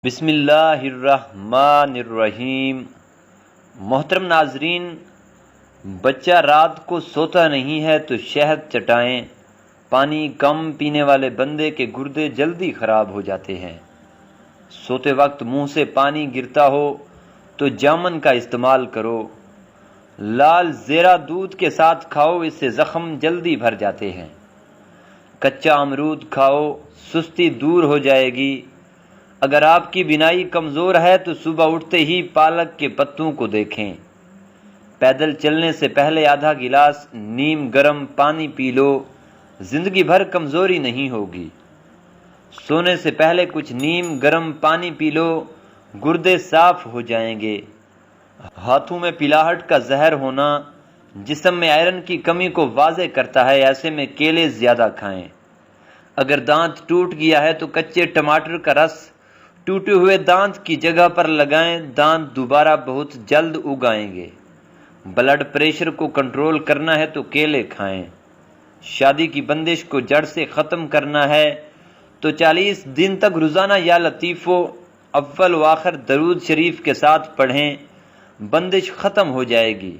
بسم اللہ الرحمن الرحیم۔ محترم ناظرین، بچہ رات کو سوتا نہیں ہے تو شہد چٹائیں۔ پانی کم پینے والے بندے کے گردے جلدی خراب ہو جاتے ہیں۔ سوتے وقت منہ سے پانی گرتا ہو تو جامن کا استعمال کرو۔ لال زیرہ دودھ کے ساتھ کھاؤ، اس سے زخم جلدی بھر جاتے ہیں۔ کچا امرود کھاؤ، سستی دور ہو جائے گی۔ اگر آپ کی بینائی کمزور ہے تو صبح اٹھتے ہی پالک کے پتوں کو دیکھیں۔ پیدل چلنے سے پہلے آدھا گلاس نیم گرم پانی پی لو، زندگی بھر کمزوری نہیں ہوگی۔ سونے سے پہلے کچھ نیم گرم پانی پی لو، گردے صاف ہو جائیں گے۔ ہاتھوں میں پلاہٹ کا زہر ہونا جسم میں آئرن کی کمی کو واضح کرتا ہے، ایسے میں کیلے زیادہ کھائیں۔ اگر دانت ٹوٹ گیا ہے تو کچے ٹماٹر کا رس ٹوٹے ہوئے دانت کی جگہ پر لگائیں، دانت دوبارہ بہت جلد اگائیں گے۔ بلڈ پریشر کو کنٹرول کرنا ہے تو کیلے کھائیں۔ شادی کی بندش کو جڑ سے ختم کرنا ہے تو 40 دن تک روزانہ یا لطیفو اول و آخر درود شریف کے ساتھ پڑھیں، بندش ختم ہو جائے گی۔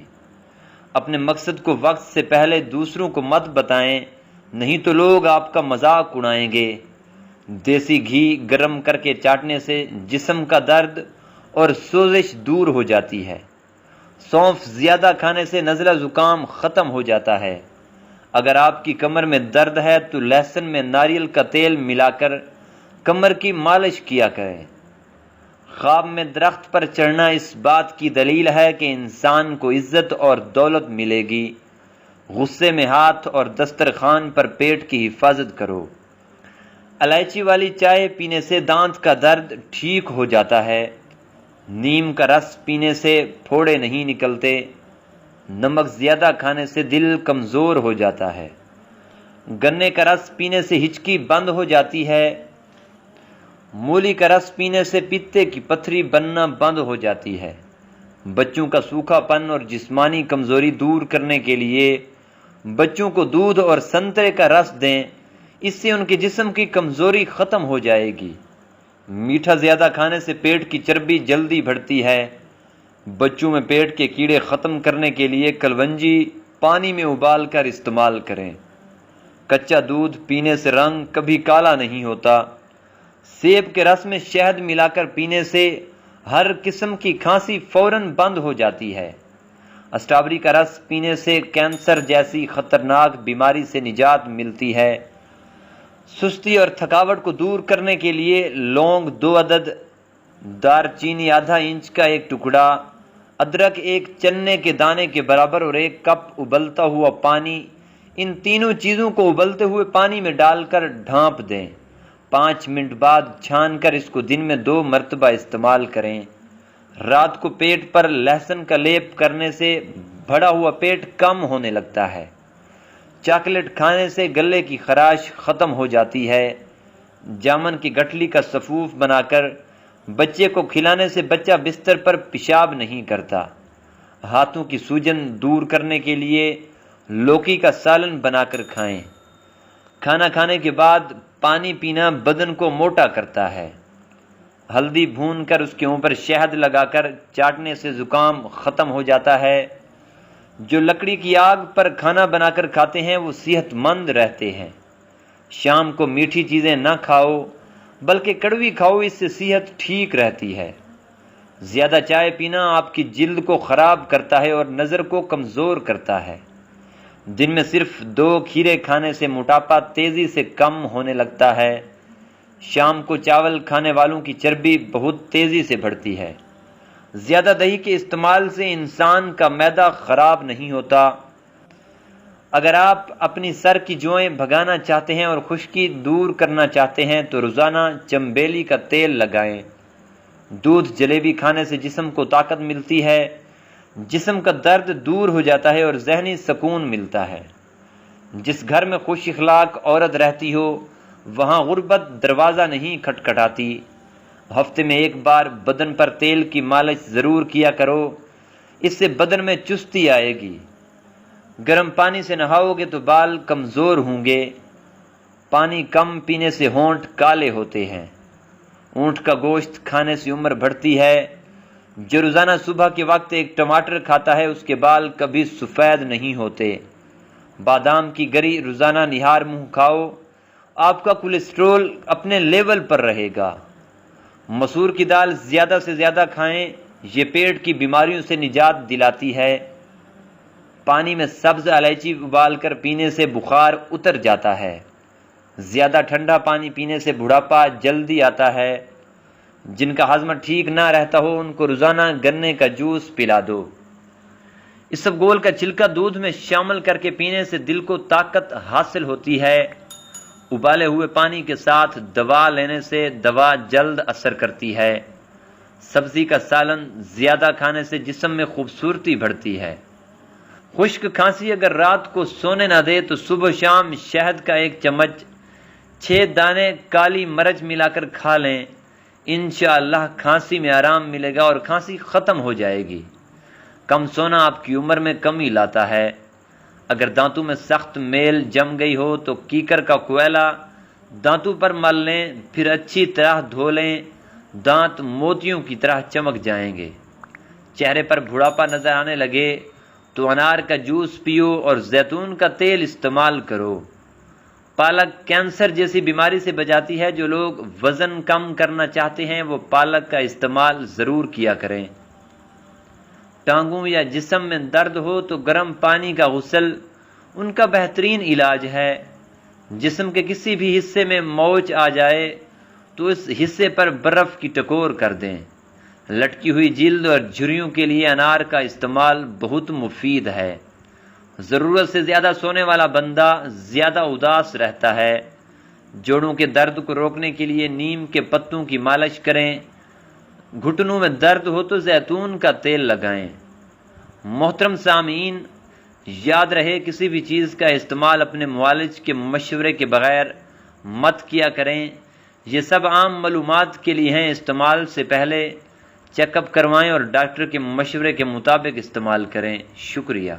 اپنے مقصد کو وقت سے پہلے دوسروں کو مت بتائیں، نہیں تو لوگ آپ کا مذاق اڑائیں گے۔ دیسی گھی گرم کر کے چاٹنے سے جسم کا درد اور سوزش دور ہو جاتی ہے۔ سونف زیادہ کھانے سے نزلہ زکام ختم ہو جاتا ہے۔ اگر آپ کی کمر میں درد ہے تو لہسن میں ناریل کا تیل ملا کر کمر کی مالش کیا کریں۔ خواب میں درخت پر چڑھنا اس بات کی دلیل ہے کہ انسان کو عزت اور دولت ملے گی۔ غصے میں ہاتھ اور دسترخوان پر پیٹ کی حفاظت کرو۔ الائچی والی چائے پینے سے دانت کا درد ٹھیک ہو جاتا ہے۔ نیم کا رس پینے سے پھوڑے نہیں نکلتے۔ نمک زیادہ کھانے سے دل کمزور ہو جاتا ہے۔ گنے کا رس پینے سے ہچکی بند ہو جاتی ہے۔ مولی کا رس پینے سے پتے کی پتھری بننا بند ہو جاتی ہے۔ بچوں کا سوکھا پن اور جسمانی کمزوری دور کرنے کے لیے بچوں کو دودھ اور سنترے کا رس دیں، اس سے ان کے جسم کی کمزوری ختم ہو جائے گی۔ میٹھا زیادہ کھانے سے پیٹ کی چربی جلدی بڑھتی ہے۔ بچوں میں پیٹ کے کیڑے ختم کرنے کے لیے کلونجی پانی میں ابال کر استعمال کریں۔ کچا دودھ پینے سے رنگ کبھی کالا نہیں ہوتا۔ سیب کے رس میں شہد ملا کر پینے سے ہر قسم کی کھانسی فوراً بند ہو جاتی ہے۔ اسٹرابری کا رس پینے سے کینسر جیسی خطرناک بیماری سے نجات ملتی ہے۔ سستی اور تھکاوٹ کو دور کرنے کے لیے لونگ 2 عدد، دار چینی آدھا انچ کا ایک ٹکڑا، ادرک ایک چنے کے دانے کے برابر اور 1 کپ ابلتا ہوا پانی، ان تینوں چیزوں کو ابلتے ہوئے پانی میں ڈال کر ڈھانپ دیں۔ 5 منٹ بعد چھان کر اس کو دن میں 2 مرتبہ استعمال کریں۔ رات کو پیٹ پر لہسن کا لیپ کرنے سے بڑھا ہوا پیٹ کم ہونے لگتا ہے۔ چاکلیٹ کھانے سے گلے کی خراش ختم ہو جاتی ہے۔ جامن کی گٹھلی کا سفوف بنا کر بچے کو کھلانے سے بچہ بستر پر پیشاب نہیں کرتا۔ ہاتھوں کی سوجن دور کرنے کے لیے لوکی کا سالن بنا کر کھائیں۔ کھانا کھانے کے بعد پانی پینا بدن کو موٹا کرتا ہے۔ ہلدی بھون کر اس کے اوپر شہد لگا کر چاٹنے سے زکام ختم ہو جاتا ہے۔ جو لکڑی کی آگ پر کھانا بنا کر کھاتے ہیں وہ صحت مند رہتے ہیں۔ شام کو میٹھی چیزیں نہ کھاؤ بلکہ کڑوی کھاؤ، اس سے صحت ٹھیک رہتی ہے۔ زیادہ چائے پینا آپ کی جلد کو خراب کرتا ہے اور نظر کو کمزور کرتا ہے۔ دن میں صرف 2 کھیرے کھانے سے موٹاپا تیزی سے کم ہونے لگتا ہے۔ شام کو چاول کھانے والوں کی چربی بہت تیزی سے بڑھتی ہے۔ زیادہ دہی کے استعمال سے انسان کا معدہ خراب نہیں ہوتا۔ اگر آپ اپنی سر کی جوئیں بھگانا چاہتے ہیں اور خشکی دور کرنا چاہتے ہیں تو روزانہ چنبیلی کا تیل لگائیں۔ دودھ جلیبی کھانے سے جسم کو طاقت ملتی ہے، جسم کا درد دور ہو جاتا ہے اور ذہنی سکون ملتا ہے۔ جس گھر میں خوش اخلاق عورت رہتی ہو وہاں غربت دروازہ نہیں کھٹکھٹاتی۔ ہفتے میں 1 بار بدن پر تیل کی مالش ضرور کیا کرو، اس سے بدن میں چستی آئے گی۔ گرم پانی سے نہاؤ گے تو بال کمزور ہوں گے۔ پانی کم پینے سے ہونٹ کالے ہوتے ہیں۔ اونٹ کا گوشت کھانے سے عمر بڑھتی ہے۔ جو روزانہ صبح کے وقت ایک ٹماٹر کھاتا ہے اس کے بال کبھی سفید نہیں ہوتے۔ بادام کی گری روزانہ نہار منہ کھاؤ، آپ کا کولیسٹرول اپنے لیول پر رہے گا۔ مسور کی دال زیادہ سے زیادہ کھائیں، یہ پیٹ کی بیماریوں سے نجات دلاتی ہے۔ پانی میں سبز الائچی ابال کر پینے سے بخار اتر جاتا ہے۔ زیادہ ٹھنڈا پانی پینے سے بڑھاپا جلدی آتا ہے۔ جن کا ہاضمہ ٹھیک نہ رہتا ہو ان کو روزانہ گنے کا جوس پلا دو۔ اسبگول کا چھلکا دودھ میں شامل کر کے پینے سے دل کو طاقت حاصل ہوتی ہے۔ ابالے ہوئے پانی کے ساتھ دوا لینے سے دوا جلد اثر کرتی ہے۔ سبزی کا سالن زیادہ کھانے سے جسم میں خوبصورتی بڑھتی ہے۔ خشک کھانسی اگر رات کو سونے نہ دے تو صبح شام شہد کا 1 چمچ 6 دانے کالی مرچ ملا کر کھا لیں، انشاءاللہ کھانسی میں آرام ملے گا اور کھانسی ختم ہو جائے گی۔ کم سونا آپ کی عمر میں کمی لاتا ہے۔ اگر دانتوں میں سخت میل جم گئی ہو تو کیکر کا کوئلہ دانتوں پر مل لیں، پھر اچھی طرح دھو لیں، دانت موتیوں کی طرح چمک جائیں گے۔ چہرے پر بڑھاپا نظر آنے لگے تو انار کا جوس پیو اور زیتون کا تیل استعمال کرو۔ پالک کینسر جیسی بیماری سے بچاتی ہے۔ جو لوگ وزن کم کرنا چاہتے ہیں وہ پالک کا استعمال ضرور کیا کریں۔ ٹانگوں یا جسم میں درد ہو تو گرم پانی کا غسل ان کا بہترین علاج ہے۔ جسم کے کسی بھی حصے میں موچ آ جائے تو اس حصے پر برف کی ٹکور کر دیں۔ لٹکی ہوئی جلد اور جھریوں کے لیے انار کا استعمال بہت مفید ہے۔ ضرورت سے زیادہ سونے والا بندہ زیادہ اداس رہتا ہے۔ جوڑوں کے درد کو روکنے کے لیے نیم کے پتوں کی مالش کریں۔ گھٹنوں میں درد ہو تو زیتون کا تیل لگائیں۔ محترم سامعین، یاد رہے کسی بھی چیز کا استعمال اپنے معالج کے مشورے کے بغیر مت کیا کریں۔ یہ سب عام معلومات کے لیے ہیں۔ استعمال سے پہلے چیک اپ کروائیں اور ڈاکٹر کے مشورے کے مطابق استعمال کریں۔ شکریہ۔